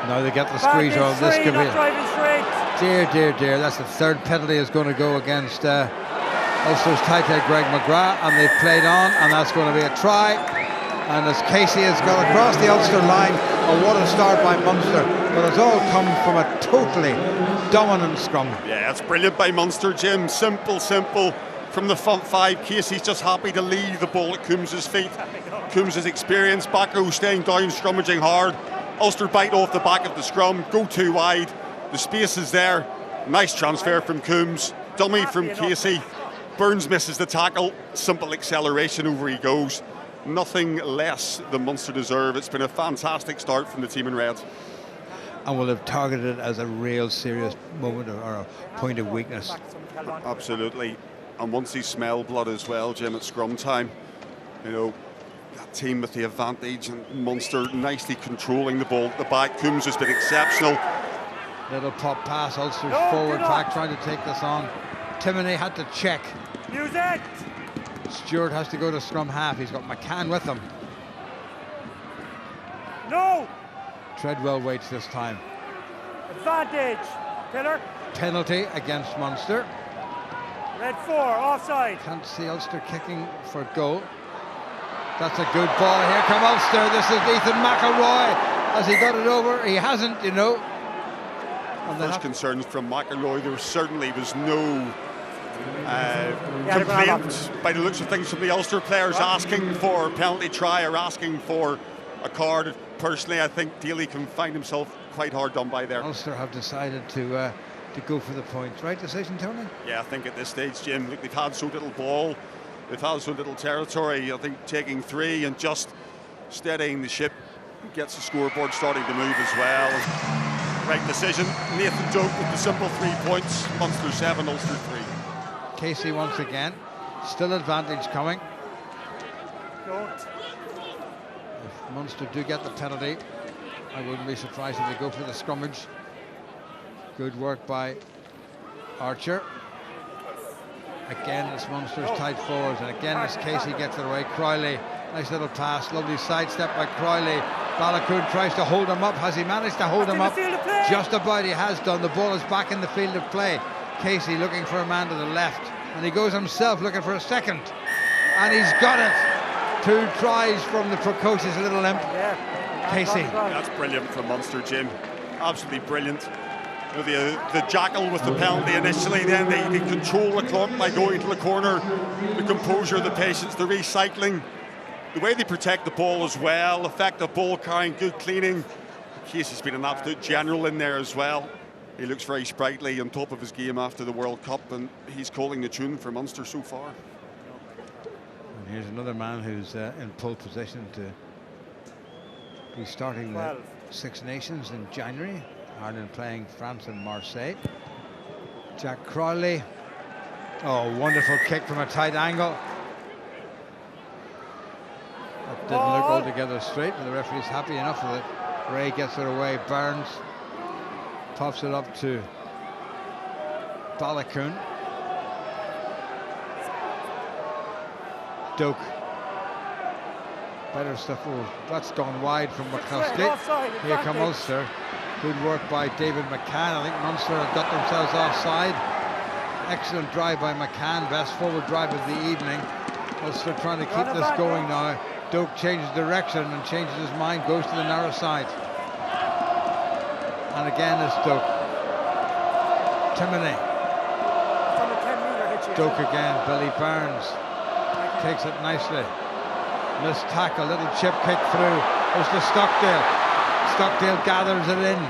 Now they get the squeeze on. This could be dear. That's the third penalty is going to go against Ulster's tight head Greg McGrath, and they've played on, and that's going to be a try. And as Casey has gone across the Ulster line, what a start by Munster, but it's all come from a totally dominant scrum. Yeah, it's brilliant by Munster, Jim. Simple from the front five. Casey's just happy to leave the ball at Coombs' feet. Coombs' experience, back row staying down, scrummaging hard. Ulster bite off the back of the scrum, go too wide. The space is there. Nice transfer from Coombs. Dummy from Casey. Burns misses the tackle. Simple acceleration, over he goes. Nothing less than Munster deserve. It's been a fantastic start from the team in red. And will have targeted it as a real serious moment or a point of weakness. Absolutely. And once he smelled blood as well, Jim, at scrum time, you know, that team with the advantage, and Munster nicely controlling the ball at the back. Coombs has been exceptional. Little pop pass, Ulster's forward pack trying to take this on. Timoney had to check. Music! Stewart has to go to scrum half. He's got McCann with him. No! Treadwell waits this time. Advantage. Pillar. Penalty against Munster. Red 4, offside. Can't see Ulster kicking for goal. That's a good ball. Here come Ulster. This is Ethan McElroy. Has he got it over? He hasn't, you know. First concerns from McElroy. There certainly was no complaint by the looks of things from the Ulster players asking for a penalty try or asking for a card. Personally, I think Daly can find himself quite hard done by there. Ulster have decided to go for the points. Right decision, Tony? Yeah, I think at this stage, Jim, look, they've had so little ball, they've had so little territory. I think taking 3 and just steadying the ship gets the scoreboard starting to move as well. Right decision. Nathan Doak with the simple 3 points. Munster 7, Ulster 3. Casey once again. Still advantage coming. Don't. If Munster do get the penalty, I wouldn't be surprised if they go for the scrummage. Good work by Archer. Again, it's Munster's tight forwards, and again, as Casey gets it away. Crowley, nice little pass, lovely sidestep by Crowley. Balakoon tries to hold him up. Has he managed to hold him up? Just about, he has done. The ball is back in the field of play. Casey looking for a man to the left, and he goes himself looking for a second, and he's got it. 2 tries from the precocious little imp. Casey. That's brilliant from Munster, Jim. Absolutely brilliant. You know, the jackal with the penalty initially, then they control the clock by going to the corner. The composure, the patience, the recycling, the way they protect the ball as well, effective ball carrying, good cleaning. Casey's been an absolute general in there as well. He looks very sprightly, on top of his game after the World Cup, and he's calling the tune for Munster so far. And here's another man who's in pole position to be starting the Six Nations in January. Ireland playing France and Marseille. Jack Crowley. Oh, wonderful kick from a tight angle. That didn't look altogether straight, but the referee's happy enough with it. Ray gets it away. Burns pops it up to Balakoon. Doak. Better stuff. Oh, that's gone wide from McCluskey. Here come Ulster. Good work by David McCann. I think Munster have got themselves offside. Excellent drive by McCann. Best forward drive of the evening. Ulster trying to keep this going now. Doak changes direction and changes his mind. Goes to the narrow side. And again it's Doak. Timoney. Doak again. Billy Burns takes it nicely. Missed tackle. Little chip kick through. Goes to Stockdale. Stockdale gathers it in.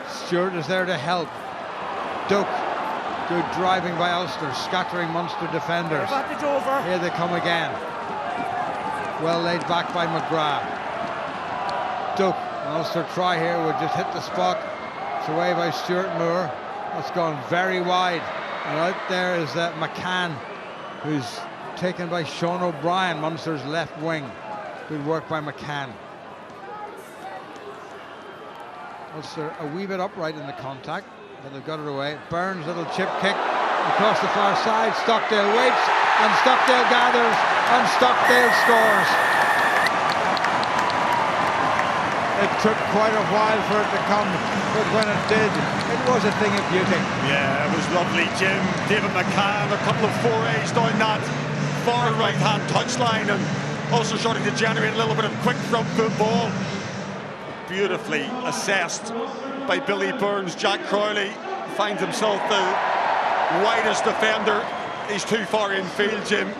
Stewart is there to help. Doak. Good driving by Ulster, scattering Munster defenders. Here they come again. Well laid back by McGrath. Doak. An Ulster try here would just hit the spot. It's away by Stuart Moore. That's gone very wide. And out there is McCann, who's taken by Sean O'Brien, Munster's left wing. Good work by McCann. Ulster a wee bit upright in the contact, but they've got it away. Burns, little chip kick across the far side. Stockdale waits, and Stockdale gathers, and Stockdale scores. It took quite a while for it to come, but when it did, it was a thing of beauty. Yeah, it was lovely, Jim. David McCann, a couple of forays down that far right-hand touchline, and also starting to generate a little bit of quick front football. Beautifully assessed by Billy Burns. Jack Crowley finds himself the widest defender. He's too far in field, Jim.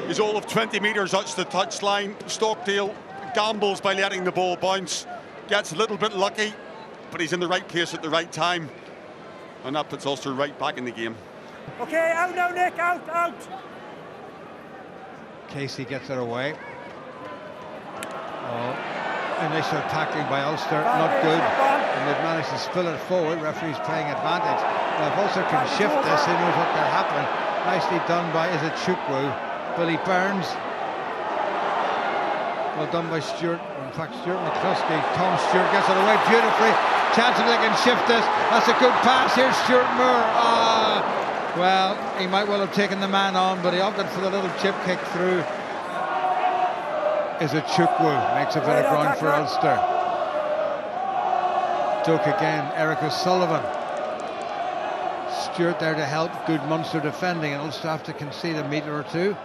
He's all of 20 metres out the touchline. Stockdale gambles by letting the ball bounce. Gets a little bit lucky, but he's in the right place at the right time. And that puts Ulster right back in the game. Okay, out now, Nick, out. Casey gets it away. Oh, initial tackling by Ulster, not good. And they've managed to spill it forward. Referee's playing advantage. Now, if Ulster can shift this, he knows what can happen. Nicely done by, is it Chukwu? Billy Burns. Well done by Stuart. In fact, Stuart McCluskey. Tom Stewart gets it away beautifully. Chance if they can shift this. That's a good pass. Here's Stuart Moore. Well, he might well have taken the man on, but he opted for the little chip kick through. Is it Chukwu? Makes a bit of ground for Ulster. Doak again. Eric O'Sullivan. Stewart there to help. Good Munster defending, and Ulster have to concede a metre or two.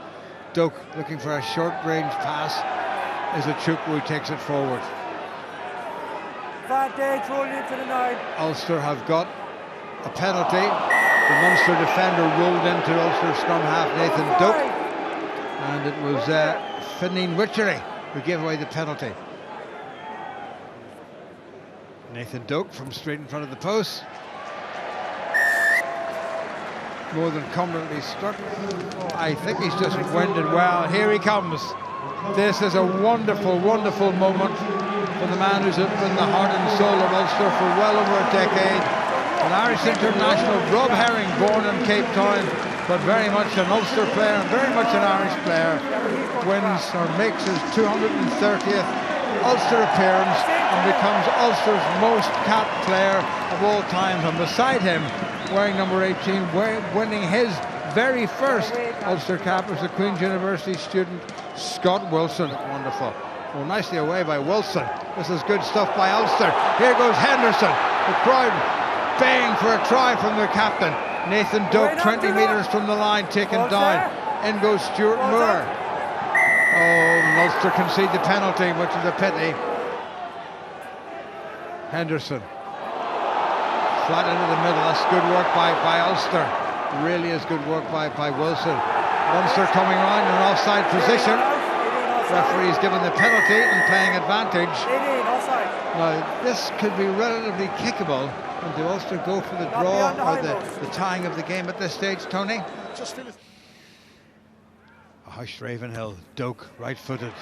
Doak looking for a short range pass. Is it Chukwu takes it forward. Advantage rolling into the 9. Ulster have got a penalty. The Munster defender rolled into Ulster scrum half Nathan Doak, and it was Fineen Witchery who gave away the penalty. Nathan Doak from straight in front of the post. More than competently struck. I think he's just winded well. Here he comes. This is a wonderful, wonderful moment for the man who's been the heart and soul of Ulster for well over a decade. An Irish international, Rob Herring, born in Cape Town, but very much an Ulster player and very much an Irish player. Wins or makes his 230th Ulster appearance and becomes Ulster's most capped player of all time. And beside him, wearing number 18, winning his very first Ulster cap as a Queen's University student, Scott Wilson. Wonderful. Well, nicely away by Wilson. This is good stuff by Ulster. Here goes Henderson. The crowd baying for a try from their captain. Nathan Doak, 20 metres from the line, taken down. In goes Stuart Moore. Oh, Ulster concede the penalty, which is a pity. Henderson. Flat into the middle. That's good work by Ulster. Really is good work by Wilson. Munster coming around in an offside position. Referee's given the penalty and playing advantage. Now, this could be relatively kickable. And do Ulster go for the draw or the tying of the game at this stage, Tony? Just feel it. A hushed Ravenhill. Doak, right-footed.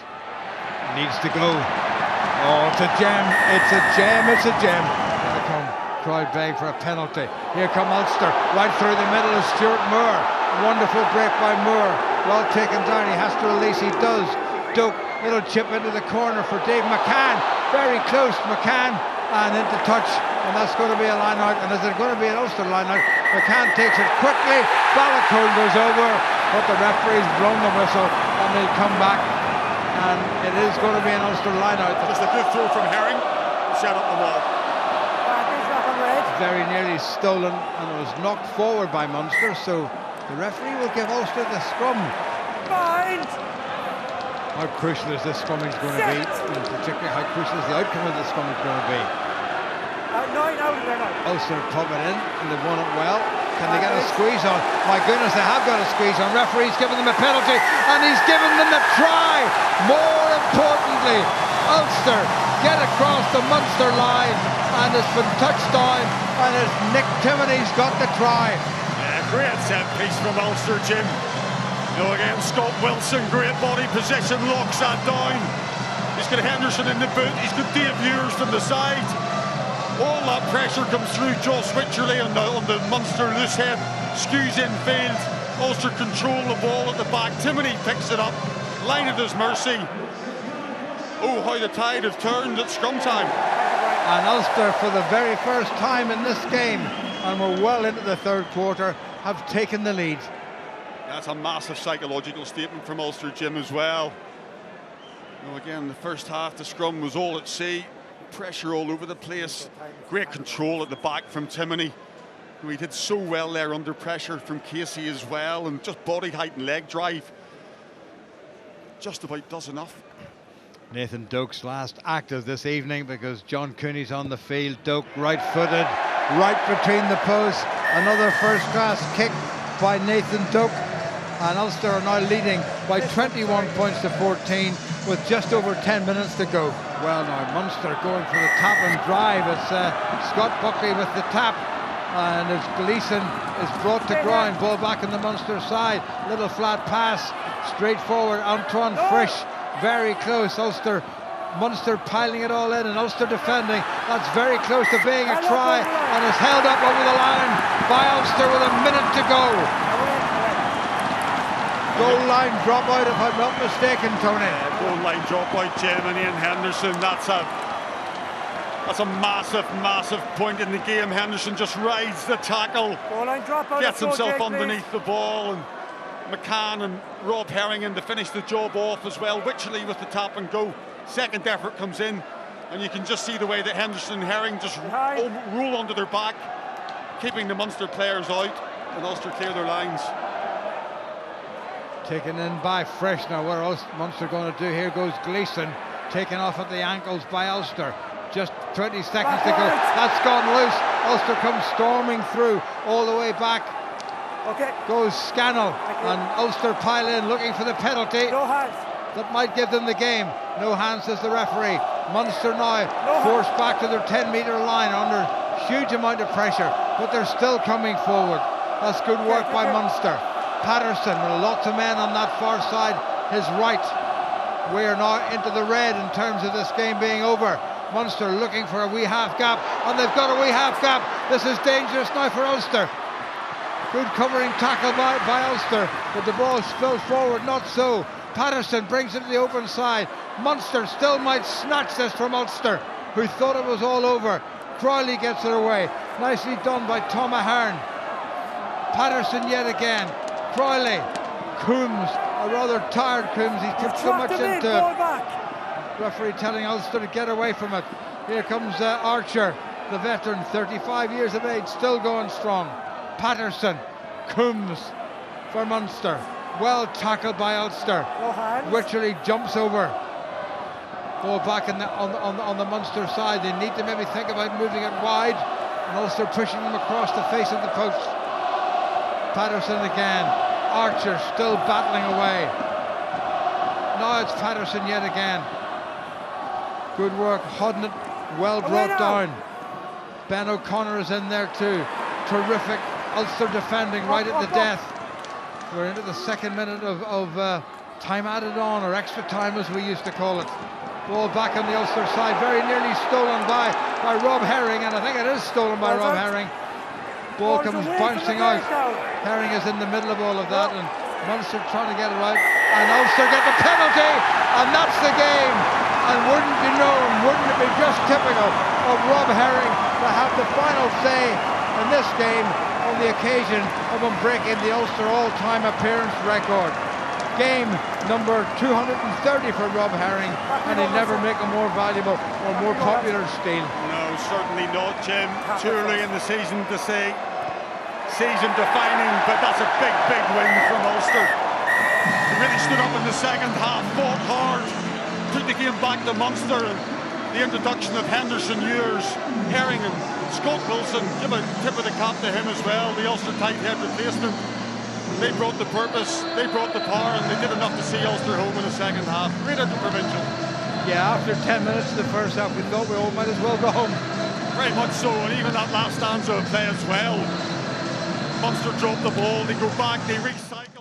Needs to go. Oh, it's a gem. It's a gem. It's a gem. Here they come. Crowd beg for a penalty. Here come Ulster. Right through the middle is Stuart Moore. Wonderful break by Moore. Well taken down. He has to release. He does. Doak, little chip into the corner for Dave McCann. Very close, McCann, and into touch. And that's going to be a line out. And is it going to be an Ulster line out? McCann takes it quickly. Ballacone goes over, but the referee's blown the whistle, and they'll come back. And it is going to be an Ulster line out. Just a good throw from Herring. Set up the wall. Very nearly stolen, and it was knocked forward by Munster, so the referee will give Ulster the scrum. Bind. How crucial is this scrummage going to be, and particularly how crucial is the outcome of this scrummage going to be? Ulster pop it in, and they've won it well. Can they get a squeeze on? My goodness, they have got a squeeze on. Referee's given them a penalty, and he's given them the try. More importantly, Ulster get across the Munster line, and it's been touched down, and it's Nick Timoney's got the try. Yeah, great set piece from Ulster, Jim. Again, Scott Wilson, great body position, locks that down. He's got Henderson in the boot, he's got Dave Ewers from the side. All that pressure comes through Joss Wycherley on the Munster loose head, skews in field. Ulster control the ball at the back. Timoney picks it up, line at his mercy. Oh, how the tide has turned at scrum time. And Ulster, for the very first time in this game, and we're well into the third quarter, have taken the lead. That's a massive psychological statement from Ulster, Jim, as well. Well, again, the first half, the scrum was all at sea, pressure all over the place, great control at the back from Timoney. He did so well there under pressure from Casey as well, and just body height and leg drive just about does enough. Nathan Doak's last act of this evening, because John Cooney's on the field. Doak right-footed, right between the posts. Another first-class kick by Nathan Doak, and Ulster are now leading by 21 points to 14 with just over 10 minutes to go. Well, now Munster going for the tap and drive. It's Scott Buckley with the tap, and as Gleeson is brought to ground. Ball back on the Munster side. Little flat pass straight forward. Antoine Frisch very close. Munster piling it all in, and Ulster defending. That's very close to being a try, and is held up over the line by Ulster with a minute to go. Goal line dropout, if I'm not mistaken, Tony. Goal line dropout, Jim, and Ian Henderson. That's a massive point in the game. Henderson just rides the tackle, gets himself underneath the ball, and McCann and Rob Herring in to finish the job off as well. Wycherley with the tap and go. Second effort comes in, and you can just see the way that Henderson and Herring just roll onto their back, keeping the Munster players out, and Ulster clear their lines. Taken in by Frisch. Now what else Munster going to do? Here goes Gleeson, taken off at the ankles by Ulster. Just 20 seconds to go. That's gone loose. Ulster comes storming through all the way back. Goes Scannell, and Ulster pile in looking for the penalty. No hands. That might give them the game. No hands, says the referee. Munster now forced back to their 10-metre line under huge amount of pressure, but they're still coming forward. That's good work by Munster. Patterson with lots of men on that far side, his right. We are now into the red in terms of this game being over. Munster looking for a wee half gap, and they've got a wee half gap. This is dangerous now for Ulster. Good covering tackle by Ulster, but the ball spills forward, not so. Patterson brings it to the open side. Munster still might snatch this from Ulster, who thought it was all over. Crowley gets it away. Nicely done by Tom Ahern. Patterson yet again. Crowley. Coombs, a rather tired Coombs. He's put so much into it. Referee telling Ulster to get away from it. Here comes Archer, the veteran, 35 years of age, still going strong. Patterson. Coombs for Munster. Well tackled by Ulster. Wycherley jumps over. Ball back on the Munster side. They need to maybe think about moving it wide, and Ulster pushing them across the face of the post. Patterson again. Archer still battling away. Now it's Patterson yet again. Good work. Hodnett well brought down. Ben O'Connor is in there too. Terrific Ulster defending right at the death. We're into the second minute of time added on, or extra time as we used to call it. Ball back on the Ulster side, very nearly stolen by Rob Herring, and I think it is stolen by Rob Herring. Ball comes bouncing out. Herring is in the middle of all of that, and Munster trying to get it right, and Ulster get the penalty, and that's the game. And wouldn't it be just typical of Rob Herring to have the final say in this game on the occasion of him breaking the Ulster all-time appearance record. Game number 230 for Rob Herring, and he'll never make a more valuable or more popular steal. No, certainly not, Jim. Too early in the season to say season defining, but that's a big win from Ulster. They really stood up in the second half, fought hard, took the game back to Munster, and the introduction of Henderson, Ewers, Herring and Scott Wilson, give a tip of the cap to him as well, the Ulster tight head replacement. They brought the purpose, they brought the power, and they did enough to see Ulster home in the second half. Great Interprovincial. Yeah, after 10 minutes of the first half, we thought we all might as well go home. Very much so, and even that last stanza of play as well. Munster dropped the ball, they go back, they recycle.